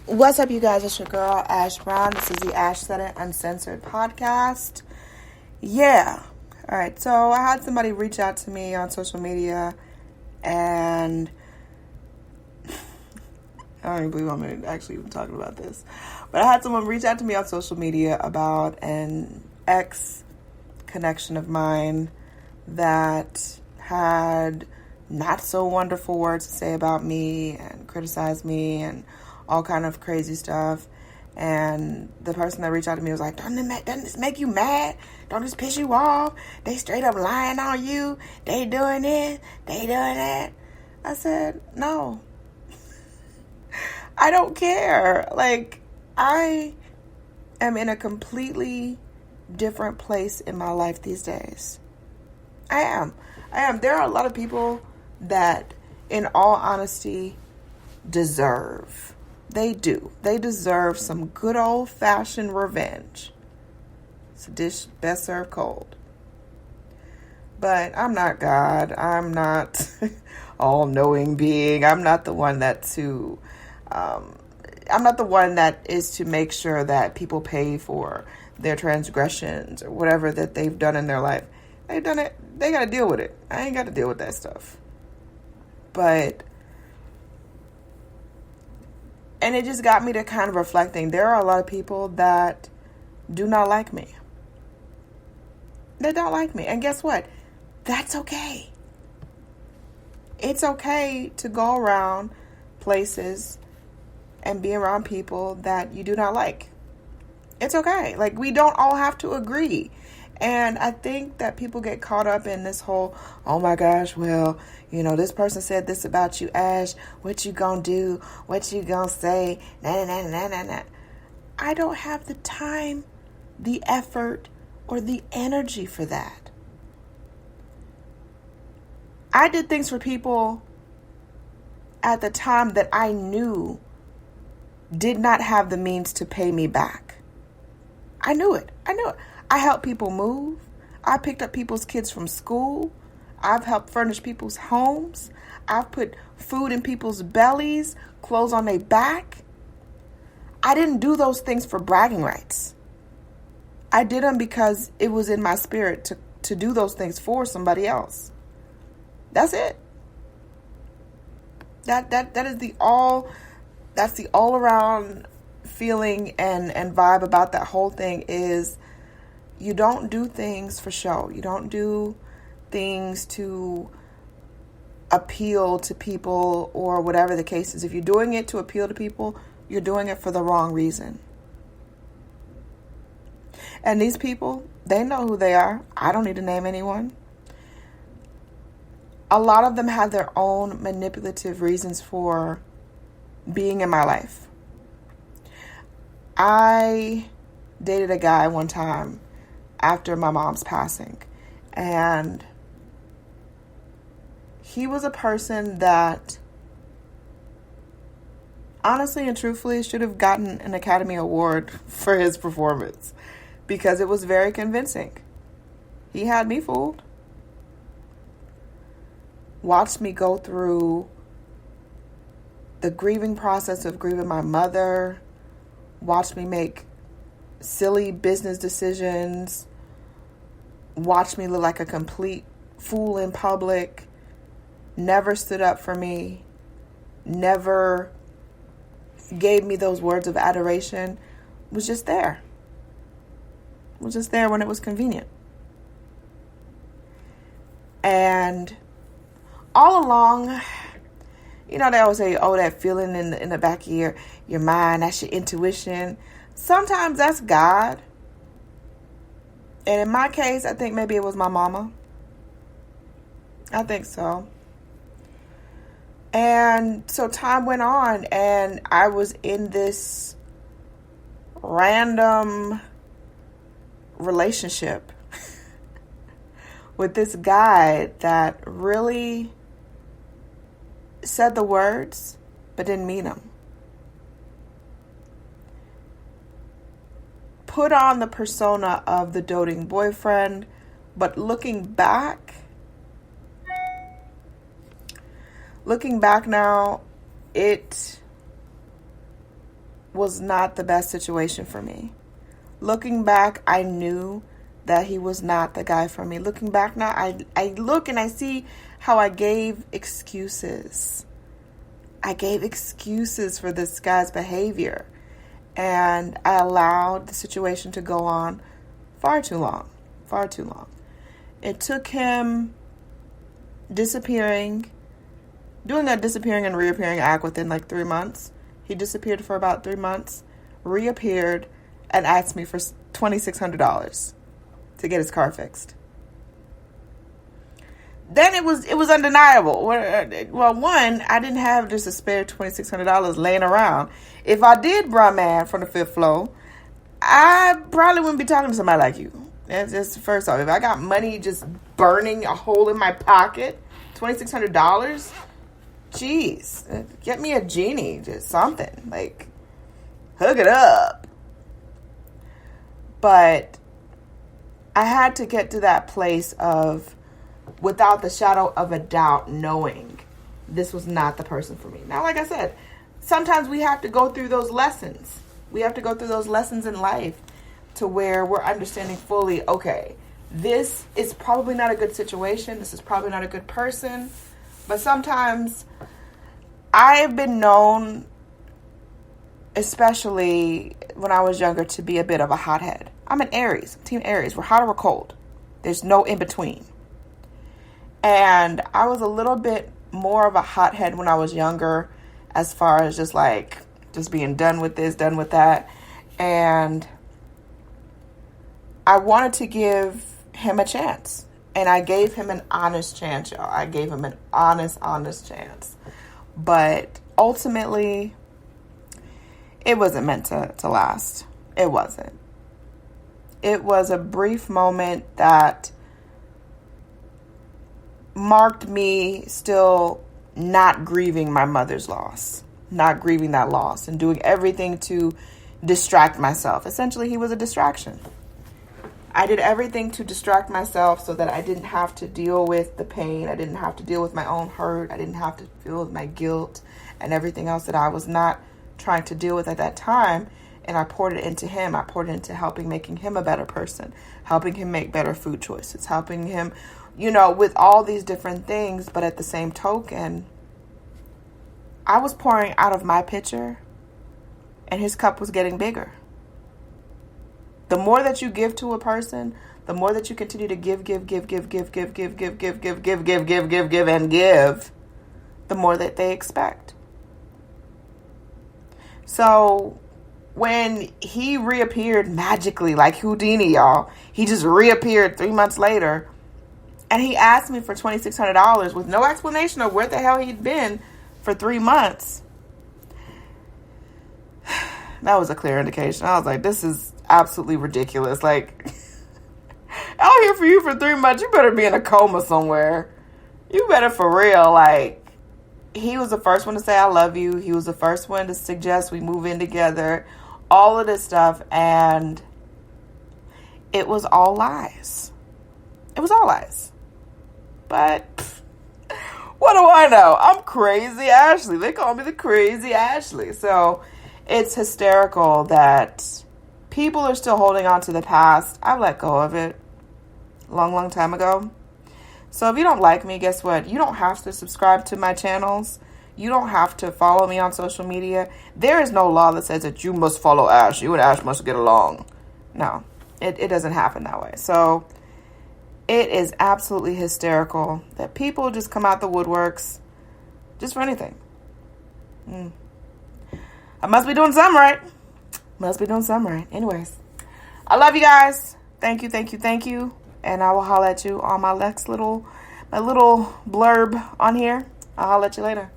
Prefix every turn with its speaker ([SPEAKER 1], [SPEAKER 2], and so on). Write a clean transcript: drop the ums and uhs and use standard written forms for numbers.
[SPEAKER 1] What's up, you guys? It's your girl, Ash Brown. This is the Ash Said It Uncensored podcast. Yeah. All right. So I had somebody reach out to me on social media, and I don't even believe I'm actually even talking about this. But I had someone reach out to me on social media about an ex connection of mine that had not so wonderful words to say about me and criticize me and all kind of crazy stuff. And the person that reached out to me was like, doesn't this make you mad? Don't this piss you off? They straight up lying on you. They doing this. They doing that. I said, no. I don't care. Like, I am in a completely different place in my life these days. I am. There are a lot of people that, in all honesty, deserve. They do. They deserve some good old-fashioned revenge. It's a dish best served cold. But I'm not God. I'm not all-knowing being. I'm not the one I'm not the one that is to make sure that people pay for their transgressions or whatever that they've done in their life. They've done it. They got to deal with it. I ain't got to deal with that stuff. And it just got me to kind of reflecting. There are a lot of people that do not like me. They don't like me. And guess what? That's okay. It's okay to go around places and be around people that you do not like. It's okay. Like, we don't all have to agree. And I think that people get caught up in this whole, oh my gosh, well, this person said this about you, Ash. What you gonna do? What you gonna say? Nah. I don't have the time, the effort, or the energy for that. I did things for people at the time that I knew did not have the means to pay me back. I knew it. I helped people move. I picked up people's kids from school. I've helped furnish people's homes. I've put food in people's bellies, clothes on their back. I didn't do those things for bragging rights. I did them because it was in my spirit to do those things for somebody else. That's it. That's the all around feeling and vibe about that whole thing is you don't do things for show. You don't do things to appeal to people or whatever the case is. If you're doing it to appeal to people, you're doing it for the wrong reason. And these people, they know who they are. I don't need to name anyone. A lot of them have their own manipulative reasons for being in my life. I dated a guy one time after my mom's passing, and he was a person that honestly and truthfully should have gotten an Academy Award for his performance because it was very convincing. He had me fooled. Watched me go through the grieving process of grieving my mother. Watched me make silly business decisions. Watched me look like a complete fool in public. Never stood up for me. Never gave me those words of adoration. Was just there. Was just there when it was convenient. And all along, they always say, oh, that feeling in the back of your mind, that's your intuition. Sometimes that's God. And in my case, I think maybe it was my mama. I think so. And so time went on, and I was in this random relationship with this guy that really said the words but didn't mean them. Put on the persona of the doting boyfriend, but looking back now, it was not the best situation for me. Looking back, I knew that he was not the guy for me. Looking back now, I look and I see how I gave excuses. I gave excuses for this guy's behavior. And I allowed the situation to go on far too long. Far too long. It took him doing that disappearing and reappearing act within like 3 months. He disappeared for about 3 months, reappeared, and asked me for $2,600 to get his car fixed. Then it was undeniable. Well, one, I didn't have just a spare $2,600 laying around. If I did, bruh man, from the fifth floor, I probably wouldn't be talking to somebody like you. That's just first off. If I got money just burning a hole in my pocket, $2,600, jeez, get me a genie, just something. Like, hook it up. But I had to get to that place of, without the shadow of a doubt, knowing this was not the person for me. Now, like I said, sometimes we have to go through those lessons. We have to go through those lessons in life to where we're understanding fully, okay, this is probably not a good situation. This is probably not a good person. But sometimes I have been known, especially when I was younger, to be a bit of a hothead. I'm an Aries, Team Aries. We're hot or we're cold. There's no in between. And I was a little bit more of a hothead when I was younger, as far as just being done with this, done with that. And I wanted to give him a chance. And I gave him an honest chance, y'all. I gave him an honest chance. But ultimately, it wasn't meant to last. It wasn't. It was a brief moment that marked me still not grieving my mother's loss, not grieving that loss, and doing everything to distract myself. Essentially, he was a distraction. I did everything to distract myself so that I didn't have to deal with the pain. I didn't have to deal with my own hurt. I didn't have to deal with my guilt and everything else that I was not trying to deal with at that time. And I poured it into him. I poured it into making him a better person, helping him make better food choices, helping him, with all these different things. But at the same token, I was pouring out of my pitcher and his cup was getting bigger. The more that you give to a person, the more that you continue to give, and give, the more that they expect. So when he reappeared magically, like Houdini, y'all, he just reappeared 3 months later, and he asked me for $2,600 with no explanation of where the hell he'd been for 3 months. That was a clear indication. I was like, this is absolutely ridiculous. Like, out here for you for 3 months, you better be in a coma somewhere. You better for real. Like, he was the first one to say I love you. He was the first one to suggest we move in together. All of this stuff. And it was all lies. It was all lies. But what do I know? I'm Crazy Ashley. They call me the Crazy Ashley. So it's hysterical that people are still holding on to the past. I let go of it long time ago. So if you don't like me, guess what? You don't have to subscribe to my channels. You don't have to follow me on social media. There is no law that says that you must follow Ash. You and Ash must get along. No, it doesn't happen that way. So it is absolutely hysterical that people just come out the woodworks just for anything. I must be doing something right. Must be doing something right. Anyways, I love you guys. Thank you. And I will holler at you on my little blurb on here. I'll holler at you later.